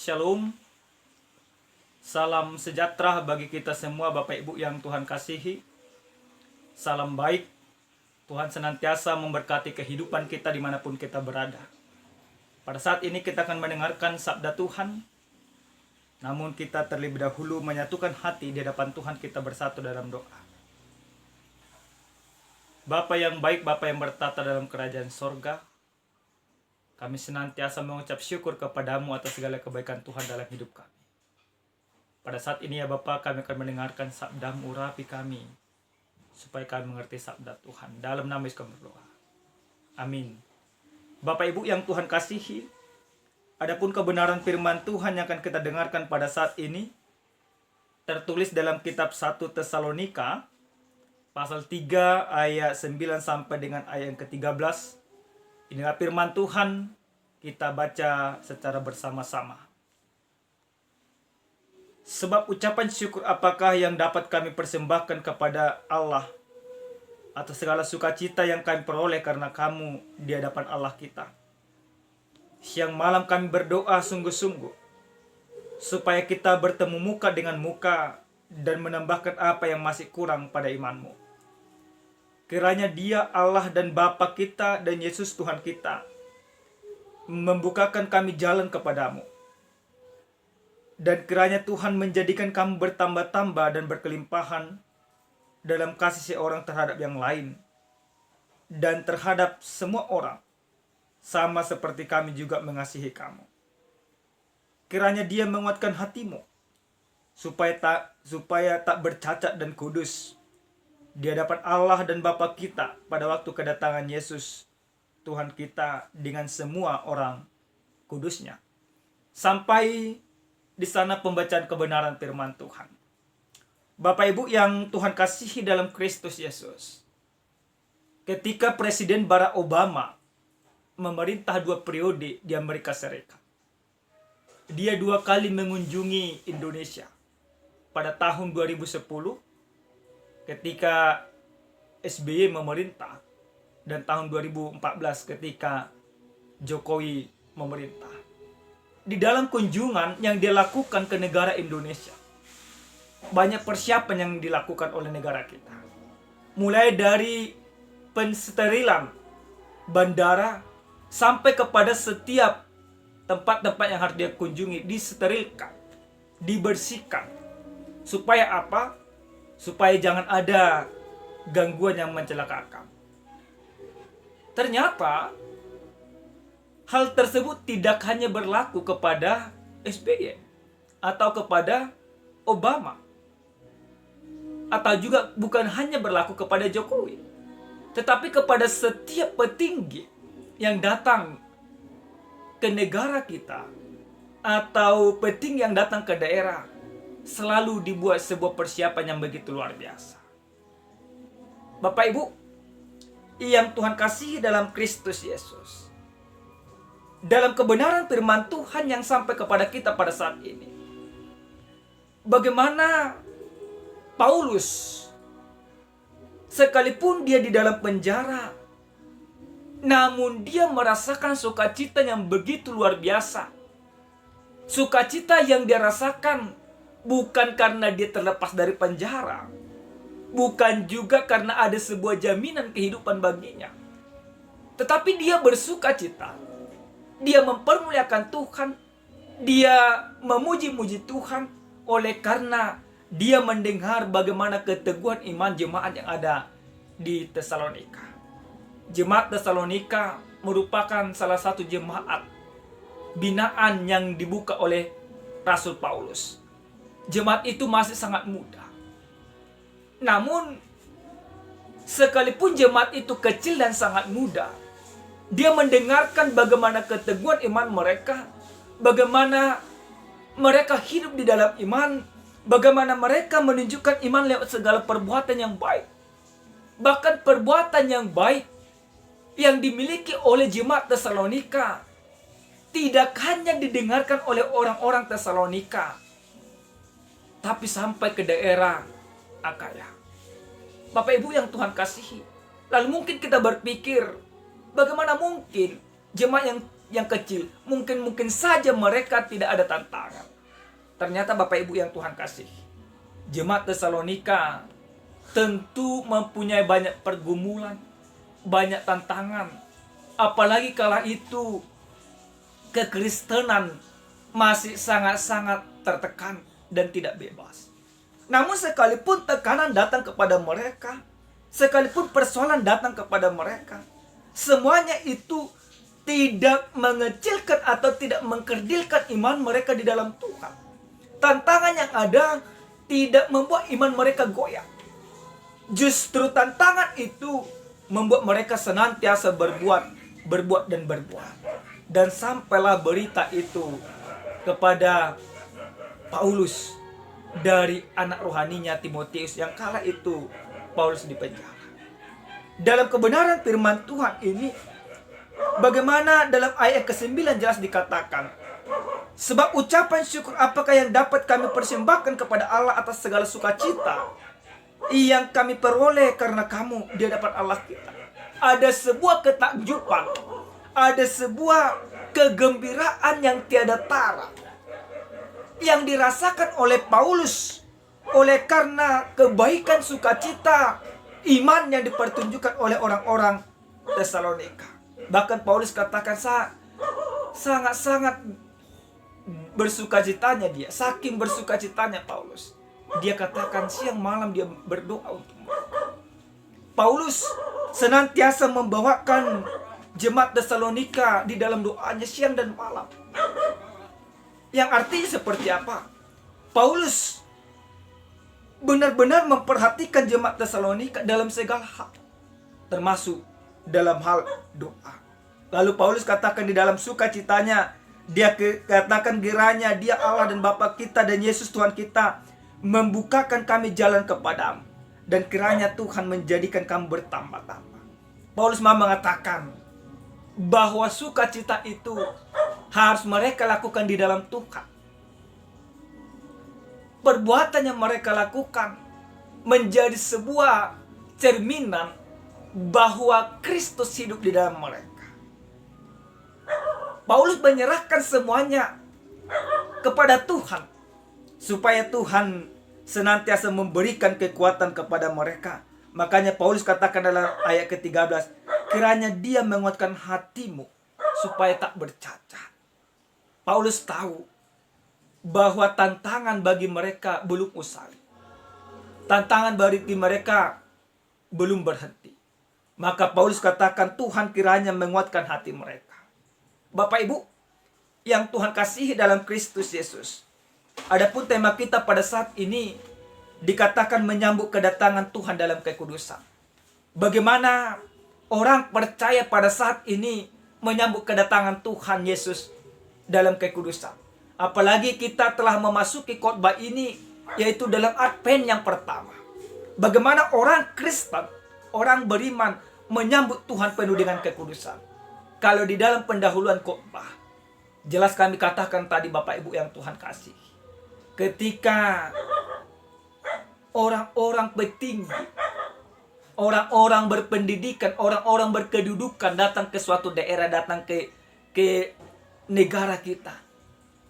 Shalom, salam sejahtera bagi kita semua Bapak Ibu yang Tuhan kasihi. Salam baik, Tuhan senantiasa memberkati kehidupan kita dimanapun kita berada. Pada saat ini kita akan mendengarkan sabda Tuhan. Namun kita terlebih dahulu menyatukan hati di hadapan Tuhan, kita bersatu dalam doa. Bapa yang baik, Bapa yang bertata dalam kerajaan sorga, kami senantiasa mengucap syukur kepadamu atas segala kebaikan Tuhan dalam hidup kami. Pada saat ini ya Bapa, kami akan mendengarkan sabdamu, urapi kami, supaya kami mengerti sabda Tuhan. Dalam nama Yesus kami berdoa. Amin. Bapak Ibu yang Tuhan kasihi, adapun kebenaran firman Tuhan yang akan kita dengarkan pada saat ini, tertulis dalam kitab 1 Tesalonika, pasal 3 ayat 9 sampai dengan ayat yang ke-13. Inilah firman Tuhan, kita baca secara bersama-sama. Sebab ucapan syukur apakah yang dapat kami persembahkan kepada Allah atas segala sukacita yang kami peroleh karena kamu di hadapan Allah kita. Siang malam kami berdoa sungguh-sungguh supaya kita bertemu muka dengan muka dan menambahkan apa yang masih kurang pada imanmu. Kiranya Dia Allah dan Bapa kita dan Yesus Tuhan kita membukakan kami jalan kepadamu. Dan kiranya Tuhan menjadikan kami bertambah-tambah dan berkelimpahan dalam kasih seorang terhadap yang lain dan terhadap semua orang, sama seperti kami juga mengasihi kamu. Kiranya Dia menguatkan hatimu supaya tak bercacat dan kudus di hadapan Allah dan Bapa kita pada waktu kedatangan Yesus Tuhan kita dengan semua orang kudusnya. Sampai di sana pembacaan kebenaran firman Tuhan. Bapak Ibu yang Tuhan kasihi dalam Kristus Yesus, ketika Presiden Barack Obama memerintah 2 periode di Amerika Serikat, dia 2 kali mengunjungi Indonesia. Pada tahun 2010 ketika SBY memerintah, dan tahun 2014 ketika Jokowi memerintah. Di dalam kunjungan yang dilakukan ke negara Indonesia, banyak persiapan yang dilakukan oleh negara kita. Mulai dari pensterilan bandara sampai kepada setiap tempat-tempat yang harus dia kunjungi disterilkan, dibersihkan. Supaya apa? Supaya jangan ada gangguan yang mencelakakan. Ternyata hal tersebut tidak hanya berlaku kepada SBY atau kepada Obama, atau juga bukan hanya berlaku kepada Jokowi, tetapi kepada setiap petinggi yang datang ke negara kita atau petinggi yang datang ke daerah, selalu dibuat sebuah persiapan yang begitu luar biasa. Bapak Ibu yang Tuhan kasihi dalam Kristus Yesus, dalam kebenaran firman Tuhan yang sampai kepada kita pada saat ini, bagaimana Paulus sekalipun dia di dalam penjara, namun dia merasakan sukacita yang begitu luar biasa. Sukacita yang dia rasakan bukan karena dia terlepas dari penjara, bukan juga karena ada sebuah jaminan kehidupan baginya, tetapi dia bersukacita. Dia mempermuliakan Tuhan, dia memuji-muji Tuhan oleh karena dia mendengar bagaimana keteguhan iman jemaat yang ada di Tesalonika. Jemaat Tesalonika merupakan salah satu jemaat binaan yang dibuka oleh Rasul Paulus. Jemaat itu masih sangat muda. Namun, sekalipun jemaat itu kecil dan sangat muda, dia mendengarkan bagaimana keteguhan iman mereka, bagaimana mereka hidup di dalam iman, bagaimana mereka menunjukkan iman lewat segala perbuatan yang baik. Bahkan perbuatan yang baik yang dimiliki oleh jemaat Tesalonika tidak hanya didengarkan oleh orang-orang Tesalonika, tapi sampai ke daerah Akaya. Bapak Ibu yang Tuhan kasihi, lalu mungkin kita berpikir, bagaimana mungkin jemaat yang yang kecil, mungkin saja mereka tidak ada tantangan. Ternyata Bapak Ibu yang Tuhan kasih, jemaat Tesalonika tentu mempunyai banyak pergumulan, banyak tantangan. Apalagi kala itu kekristenan masih sangat-sangat tertekan dan tidak bebas. Namun sekalipun tekanan datang kepada mereka, sekalipun persoalan datang kepada mereka, semuanya itu tidak mengecilkan atau tidak mengkerdilkan iman mereka di dalam Tuhan. Tantangan yang ada tidak membuat iman mereka goyah. Justru tantangan itu membuat mereka senantiasa berbuat dan berbuat. Dan sampailah berita itu kepada Paulus dari anak rohaninya Timotius yang kala itu Paulus dipenjara. Dalam kebenaran firman Tuhan ini, bagaimana dalam ayat ke-9 jelas dikatakan, sebab ucapan syukur apakah yang dapat kami persembahkan kepada Allah atas segala sukacita yang kami peroleh karena kamu di hadapan Allah kita. Ada sebuah ketakjuban, ada sebuah kegembiraan yang tiada tara yang dirasakan oleh Paulus oleh karena kebaikan sukacita iman yang dipertunjukkan oleh orang-orang Tesalonika. Bahkan Paulus katakan sangat-sangat bersukacitanya dia. Saking bersukacitanya Paulus, dia katakan siang malam dia berdoa untuk mereka. Paulus senantiasa membawakan jemaat Tesalonika di dalam doanya siang dan malam. Yang artinya seperti apa? Paulus benar-benar memperhatikan jemaat Tesalonika dalam segala hal, termasuk dalam hal doa. Lalu Paulus katakan di dalam sukacitanya, dia katakan kiranya dia Allah dan Bapa kita dan Yesus Tuhan kita membukakan kami jalan kepadamu, dan kiranya Tuhan menjadikan kami bertambah-tambah. Paulus mau mengatakan bahwa sukacita itu harus mereka lakukan di dalam Tuhan. Perbuatan yang mereka lakukan menjadi sebuah cerminan bahwa Kristus hidup di dalam mereka. Paulus menyerahkan semuanya kepada Tuhan, supaya Tuhan senantiasa memberikan kekuatan kepada mereka. Makanya Paulus katakan dalam ayat ke-13, kiranya dia menguatkan hatimu supaya tak bercacat. Paulus tahu bahwa tantangan bagi mereka belum usai. Tantangan bagi mereka belum berhenti. Maka Paulus katakan Tuhan kiranya menguatkan hati mereka. Bapak Ibu yang Tuhan kasihi dalam Kristus Yesus, adapun tema kita pada saat ini dikatakan menyambut kedatangan Tuhan dalam kekudusan. Bagaimana orang percaya pada saat ini menyambut kedatangan Tuhan Yesus dalam kekudusan? Apalagi kita telah memasuki khotbah ini, yaitu dalam Advent yang pertama. Bagaimana orang Kristen, orang beriman menyambut Tuhan penuh dengan kekudusan? Kalau di dalam pendahuluan khotbah, jelas kami katakan tadi Bapak Ibu yang Tuhan kasih, ketika orang-orang petinggi, orang-orang berpendidikan, orang-orang berkedudukan datang ke suatu daerah, datang ke negara kita,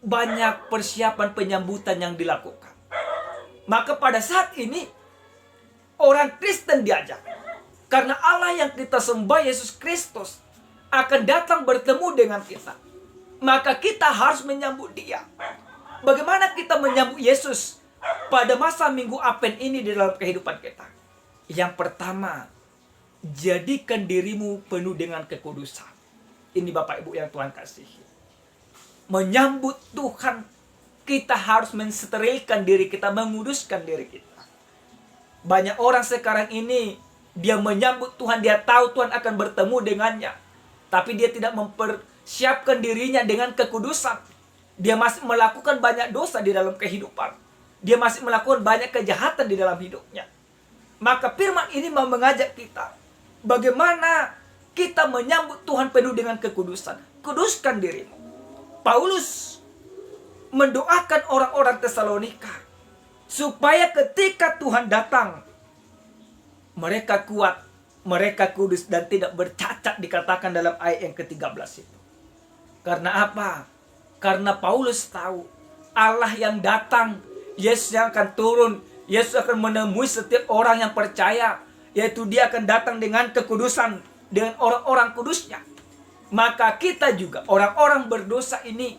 banyak persiapan penyambutan yang dilakukan. Maka pada saat ini orang Kristen diajak, karena Allah yang kita sembah, Yesus Kristus, akan datang bertemu dengan kita. Maka kita harus menyambut dia. Bagaimana kita menyambut Yesus pada masa Minggu Advent ini di dalam kehidupan kita? Yang pertama, jadikan dirimu penuh dengan kekudusan. Ini Bapak Ibu yang Tuhan kasihi. Menyambut Tuhan, kita harus mensterilkan diri kita, menguduskan diri kita. Banyak orang sekarang ini, dia menyambut Tuhan, dia tahu Tuhan akan bertemu dengannya, tapi dia tidak mempersiapkan dirinya dengan kekudusan. Dia masih melakukan banyak dosa di dalam kehidupan. Dia masih melakukan banyak kejahatan di dalam hidupnya. Maka firman ini mau mengajak kita, bagaimana kita menyambut Tuhan penuh dengan kekudusan. Kuduskan dirimu. Paulus mendoakan orang-orang Tesalonika supaya ketika Tuhan datang, mereka kuat, mereka kudus dan tidak bercacat, dikatakan dalam ayat yang ke-13 itu. Karena apa? Karena Paulus tahu Allah yang datang, Yesus yang akan turun, Yesus akan menemui setiap orang yang percaya, yaitu dia akan datang dengan kekudusan, dengan orang-orang kudusnya. Maka kita juga, orang-orang berdosa ini,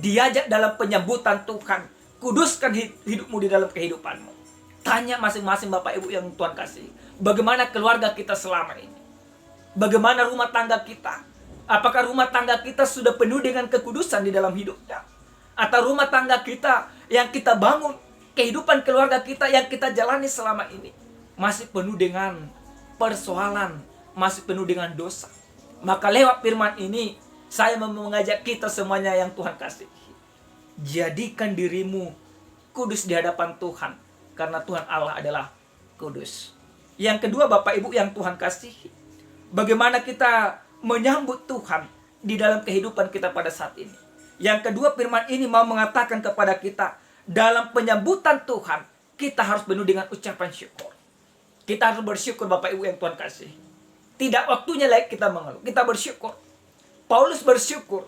diajak dalam penyambutan Tuhan. Kuduskan hidupmu di dalam kehidupanmu. Tanya masing-masing Bapak Ibu yang Tuhan kasih, bagaimana keluarga kita selama ini? Bagaimana rumah tangga kita? Apakah rumah tangga kita sudah penuh dengan kekudusan di dalam hidupnya? Atau rumah tangga kita yang kita bangun, kehidupan keluarga kita yang kita jalani selama ini masih penuh dengan persoalan, masih penuh dengan dosa? Maka lewat firman ini, saya mau mengajak kita semuanya yang Tuhan kasih. Jadikan dirimu kudus di hadapan Tuhan, karena Tuhan Allah adalah kudus. Yang kedua Bapak Ibu yang Tuhan kasih, bagaimana kita menyambut Tuhan di dalam kehidupan kita pada saat ini. Yang kedua firman ini mau mengatakan kepada kita, dalam penyambutan Tuhan, kita harus penuh dengan ucapan syukur. Kita harus bersyukur Bapak Ibu yang Tuhan kasih. Tidak waktunya lagi kita mengeluh, kita bersyukur. Paulus bersyukur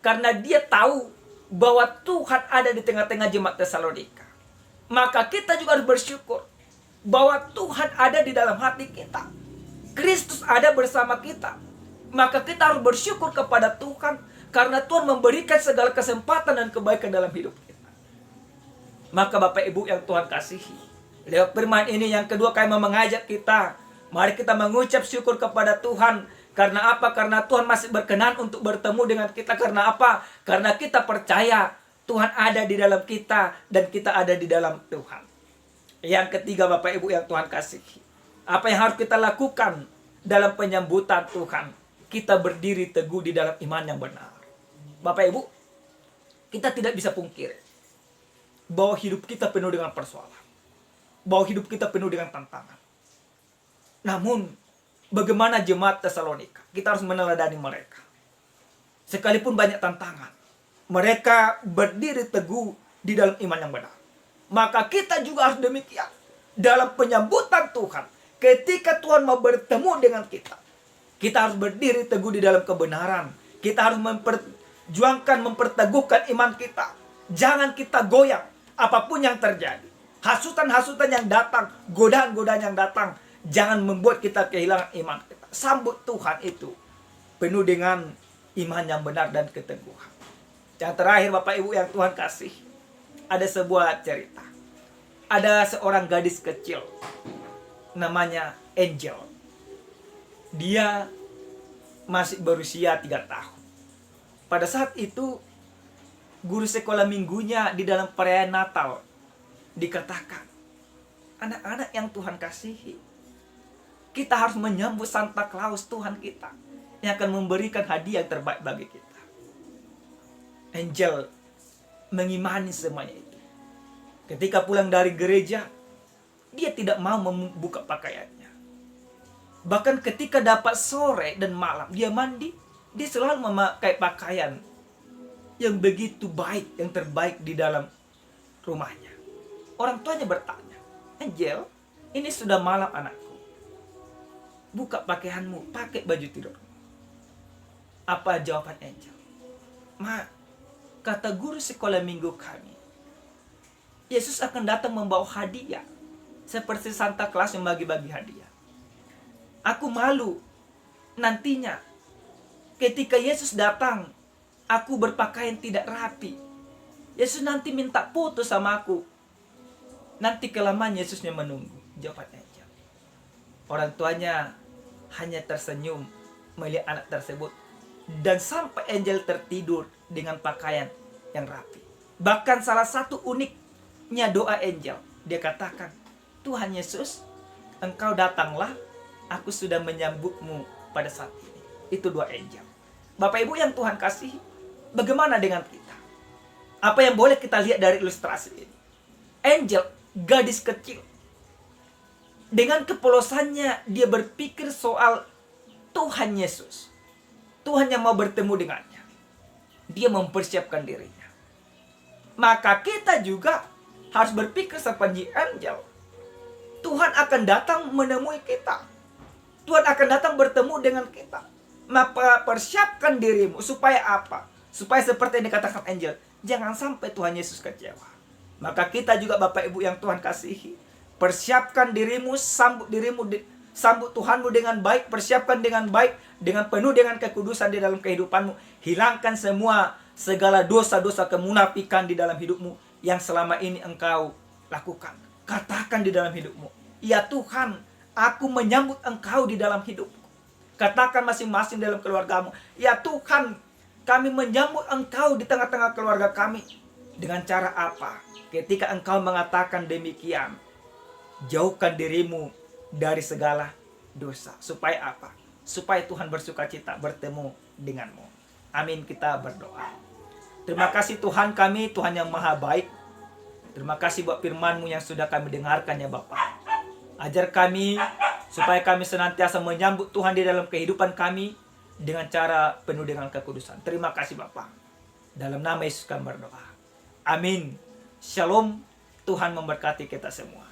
karena dia tahu bahwa Tuhan ada di tengah-tengah jemaat Tesalonika. Maka kita juga harus bersyukur bahwa Tuhan ada di dalam hati kita. Kristus ada bersama kita. Maka kita harus bersyukur kepada Tuhan karena Tuhan memberikan segala kesempatan dan kebaikan dalam hidup kita. Maka Bapak Ibu yang Tuhan kasihi, lewat firman ini yang kedua kami mengajak kita, mari kita mengucap syukur kepada Tuhan. Karena apa? Karena Tuhan masih berkenan untuk bertemu dengan kita. Karena apa? Karena kita percaya Tuhan ada di dalam kita dan kita ada di dalam Tuhan. Yang ketiga Bapak Ibu yang Tuhan kasihi, apa yang harus kita lakukan dalam penyambutan Tuhan? Kita berdiri teguh di dalam iman yang benar. Bapak Ibu, kita tidak bisa pungkiri bahwa hidup kita penuh dengan persoalan, bahwa hidup kita penuh dengan tantangan. Namun bagaimana jemaat Tesalonika? Kita harus meneladani mereka. Sekalipun banyak tantangan, mereka berdiri teguh di dalam iman yang benar. Maka kita juga harus demikian. Dalam penyambutan Tuhan, ketika Tuhan mau bertemu dengan kita, kita harus berdiri teguh di dalam kebenaran. Kita harus memperjuangkan, memperteguhkan iman kita. Jangan kita goyang apapun yang terjadi. Hasutan-hasutan yang datang, godaan-godaan yang datang, jangan membuat kita kehilangan iman kita. Sambut Tuhan itu penuh dengan iman yang benar dan keteguhan. Yang terakhir Bapak Ibu yang Tuhan kasih, ada sebuah cerita. Ada seorang gadis kecil, namanya Angel. Dia masih berusia 3 tahun. Pada saat itu, guru sekolah minggunya di dalam perayaan Natal dikatakan, anak-anak yang Tuhan kasihi, kita harus menyambut Santa Claus, Tuhan kita, yang akan memberikan hadiah terbaik bagi kita. Angel mengimani semuanya itu. Ketika pulang dari gereja, dia tidak mau membuka pakaiannya. Bahkan ketika dapat sore dan malam, dia mandi, dia selalu memakai pakaian yang begitu baik, yang terbaik di dalam rumahnya. Orang tuanya bertanya, Angel, ini sudah malam anakku. Buka pakaianmu, pakai baju tidurmu. Apa jawaban Angel? Ma, kata guru sekolah minggu kami, Yesus akan datang membawa hadiah. Seperti Santa Claus yang bagi-bagi hadiah. Aku malu nantinya ketika Yesus datang, aku berpakaian tidak rapi. Yesus nanti minta foto sama aku. Nanti kelamaan Yesusnya menunggu. Jawaban Angel. Orang tuanya hanya tersenyum melihat anak tersebut. Dan sampai Angel tertidur dengan pakaian yang rapi. Bahkan salah satu uniknya doa Angel. Dia katakan, Tuhan Yesus, Engkau datanglah, aku sudah menyambutmu pada saat ini. Itu doa Angel. Bapak Ibu yang Tuhan kasih, bagaimana dengan kita? Apa yang boleh kita lihat dari ilustrasi ini? Angel, gadis kecil, dengan kepolosannya dia berpikir soal Tuhan Yesus. Tuhan yang mau bertemu dengannya. Dia mempersiapkan dirinya. Maka kita juga harus berpikir seperti Angel. Tuhan akan datang menemui kita. Tuhan akan datang bertemu dengan kita. Maka persiapkan dirimu supaya apa? Supaya seperti yang dikatakan Angel, jangan sampai Tuhan Yesus kecewa. Maka kita juga Bapak Ibu yang Tuhan kasihi, persiapkan dirimu, sambut Tuhanmu dengan baik, persiapkan dengan baik, dengan penuh dengan kekudusan di dalam kehidupanmu. Hilangkan semua segala dosa-dosa kemunafikan di dalam hidupmu yang selama ini engkau lakukan. Katakan di dalam hidupmu, ya Tuhan, aku menyambut Engkau di dalam hidupku. Katakan masing-masing dalam keluargamu, ya Tuhan, kami menyambut Engkau di tengah-tengah keluarga kami. Dengan cara apa? Ketika engkau mengatakan demikian, jauhkan dirimu dari segala dosa. Supaya apa? Supaya Tuhan bersukacita bertemu denganmu. Amin, kita berdoa. Terima kasih Tuhan kami, Tuhan yang maha baik. Terima kasih buat firman-Mu yang sudah kami dengarkan ya Bapa. Ajar kami supaya kami senantiasa menyambut Tuhan di dalam kehidupan kami dengan cara penuh dengan kekudusan. Terima kasih Bapa. Dalam nama Yesus kami berdoa. Amin. Shalom. Tuhan memberkati kita semua.